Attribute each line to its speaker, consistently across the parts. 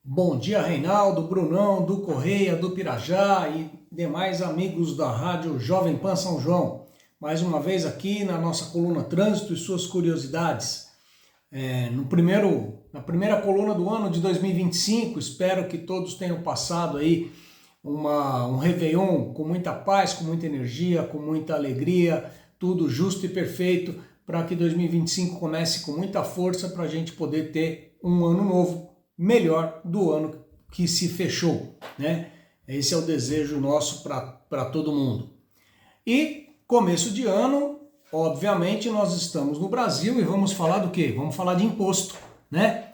Speaker 1: Bom dia, Reinaldo, Brunão, do Correia, do Pirajá e demais amigos da Rádio Jovem Pan São João. Mais uma vez aqui na nossa coluna Trânsito e suas curiosidades. Na primeira coluna do ano de 2025, espero que todos tenham passado aí um Réveillon com muita paz, com muita energia, com muita alegria, tudo justo e perfeito para que 2025 comece com muita força para a gente poder ter um ano novo melhor do ano que se fechou, né? Esse é o desejo nosso para todo mundo. E começo de ano, obviamente, nós estamos no Brasil e vamos falar do quê? Vamos falar de imposto, né?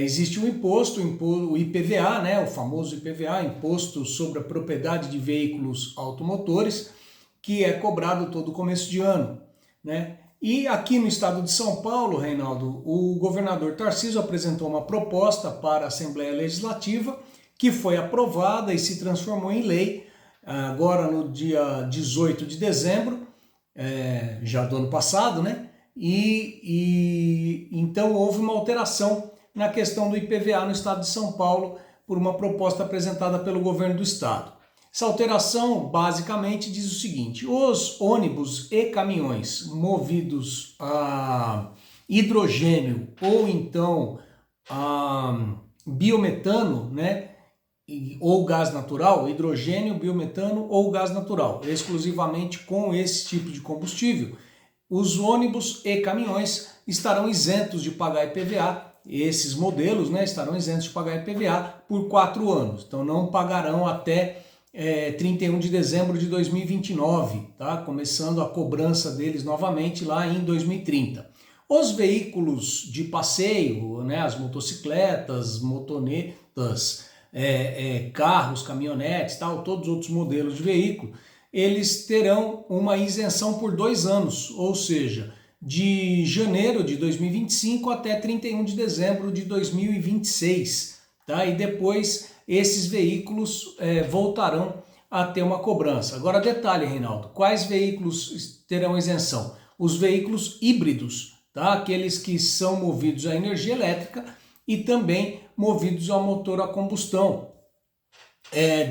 Speaker 1: Existe um imposto, o IPVA, né? O famoso IPVA, Imposto sobre a Propriedade de Veículos Automotores, que é cobrado todo começo de ano, né? E aqui no estado de São Paulo, Reinaldo, o governador Tarcísio apresentou uma proposta para a Assembleia Legislativa que foi aprovada e se transformou em lei agora no dia 18 de dezembro, já do ano passado, né? E então houve uma alteração na questão do IPVA no estado de São Paulo por uma proposta apresentada pelo governo do estado. Essa alteração basicamente diz o seguinte: os ônibus e caminhões movidos a hidrogênio ou então a biometano, né, ou gás natural, hidrogênio, biometano ou gás natural, exclusivamente com esse tipo de combustível, os ônibus e caminhões estarão isentos de pagar IPVA. Esses modelos, né, estarão isentos de pagar IPVA por 4 anos, então não pagarão até 31 de dezembro de 2029, tá? Começando a cobrança deles novamente lá em 2030. Os veículos de passeio, né, as motocicletas, motonetas, carros, caminhonetes, tal, todos os outros modelos de veículo, eles terão uma isenção por 2 anos, ou seja, de janeiro de 2025 até 31 de dezembro de 2026, tá? E depois esses veículos voltarão a ter uma cobrança. Agora detalhe, Reinaldo, quais veículos terão isenção? Os veículos híbridos, tá? Aqueles que são movidos a energia elétrica e também movidos a motor a combustão,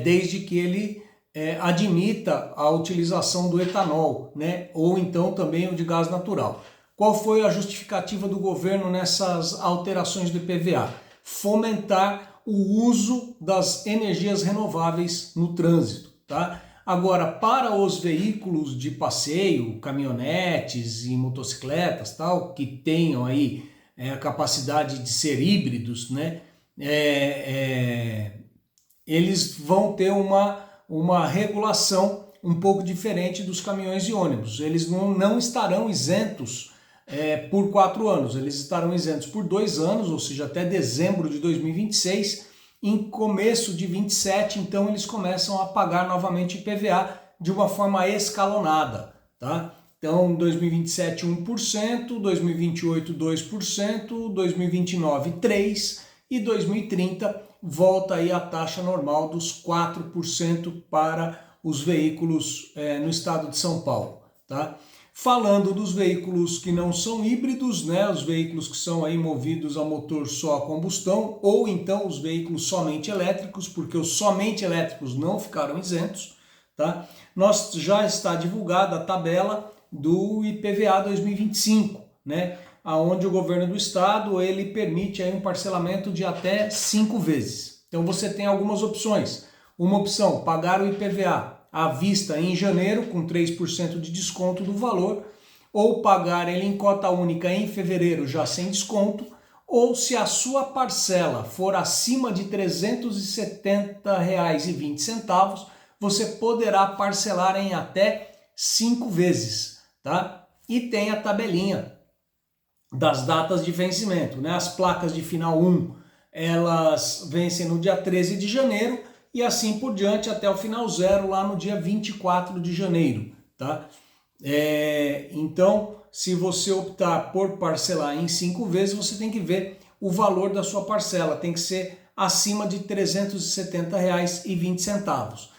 Speaker 1: desde que ele admita a utilização do etanol, né? Ou então também o de gás natural. Qual foi a justificativa do governo nessas alterações do IPVA? Fomentar o uso das energias renováveis no trânsito, tá? Agora, para os veículos de passeio, caminhonetes e motocicletas, tal, que tenham aí a capacidade de ser híbridos, né? Eles vão ter uma regulação um pouco diferente dos caminhões e ônibus. Eles não estarão isentos por 4 anos, eles estarão isentos por 2 anos, ou seja, até dezembro de 2026. Em começo de 27, então eles começam a pagar novamente IPVA de uma forma escalonada, tá? Então, 2027 1%, 2028 2%, 2029 3% e 2030 volta aí a taxa normal dos 4% para os veículos no estado de São Paulo, tá? Falando dos veículos que não são híbridos, né, os veículos que são aí movidos a motor só a combustão, ou então os veículos somente elétricos, porque os somente elétricos não ficaram isentos, tá? Nós já está divulgada a tabela do IPVA 2025, né, aonde o governo do estado ele permite aí um parcelamento de até 5 vezes. Então você tem algumas opções. Uma opção, pagar o IPVA à vista em janeiro, com 3% de desconto do valor, ou pagar ele em cota única em fevereiro, já sem desconto, ou se a sua parcela for acima de R$ 370,20, você poderá parcelar em até 5 vezes, tá? E tem a tabelinha das datas de vencimento, né? As placas de final 1, elas vencem no dia 13 de janeiro, e assim por diante até o final 0 lá no dia 24 de janeiro, tá? Então, se você optar por parcelar em 5 vezes, você tem que ver o valor da sua parcela, tem que ser acima de R$ 370,20.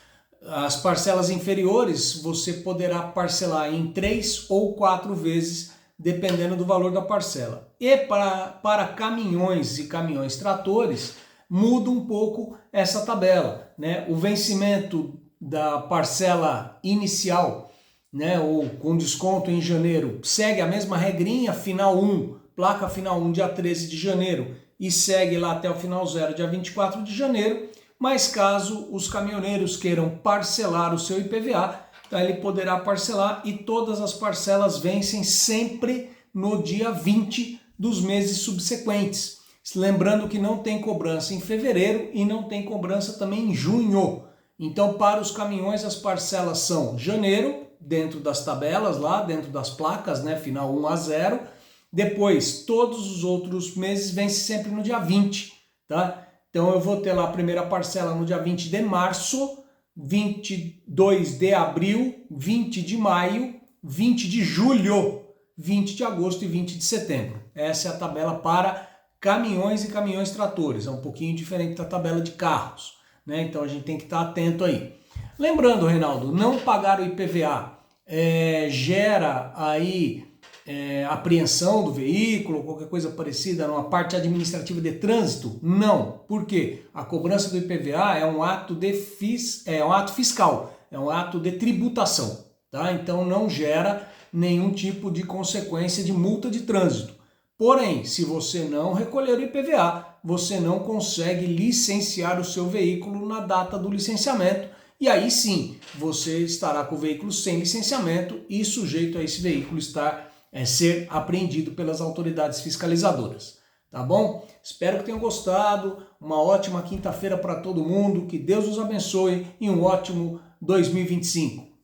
Speaker 1: As parcelas inferiores, você poderá parcelar em 3 ou 4 vezes, dependendo do valor da parcela. E para caminhões e caminhões tratores, muda um pouco essa tabela, né? O vencimento da parcela inicial, né, ou com desconto em janeiro, segue a mesma regrinha, final 1, placa final 1, dia 13 de janeiro, e segue lá até o final 0, dia 24 de janeiro, mas caso os caminhoneiros queiram parcelar o seu IPVA, então ele poderá parcelar e todas as parcelas vencem sempre no dia 20 dos meses subsequentes. Lembrando que não tem cobrança em fevereiro e não tem cobrança também em junho. Então, para os caminhões, as parcelas são janeiro, dentro das tabelas lá, dentro das placas, né, final 1 a 0. Depois, todos os outros meses vencem sempre no dia 20, tá? Então, eu vou ter lá a primeira parcela no dia 20 de março, 22 de abril, 20 de maio, 20 de julho, 20 de agosto e 20 de setembro. Essa é a tabela para caminhões e caminhões tratores. É um pouquinho diferente da tabela de carros, né? Então a gente tem que estar atento aí. Lembrando, Reinaldo, não pagar o IPVA gera aí apreensão do veículo, qualquer coisa parecida numa parte administrativa de trânsito? Não. Por quê? A cobrança do IPVA é um ato fiscal, é um ato de tributação, tá? Então não gera nenhum tipo de consequência de multa de trânsito. Porém, se você não recolher o IPVA, você não consegue licenciar o seu veículo na data do licenciamento, e aí sim, você estará com o veículo sem licenciamento e sujeito a esse veículo ser apreendido pelas autoridades fiscalizadoras. Tá bom? Espero que tenham gostado. Uma ótima quinta-feira para todo mundo. Que Deus nos abençoe e um ótimo 2025.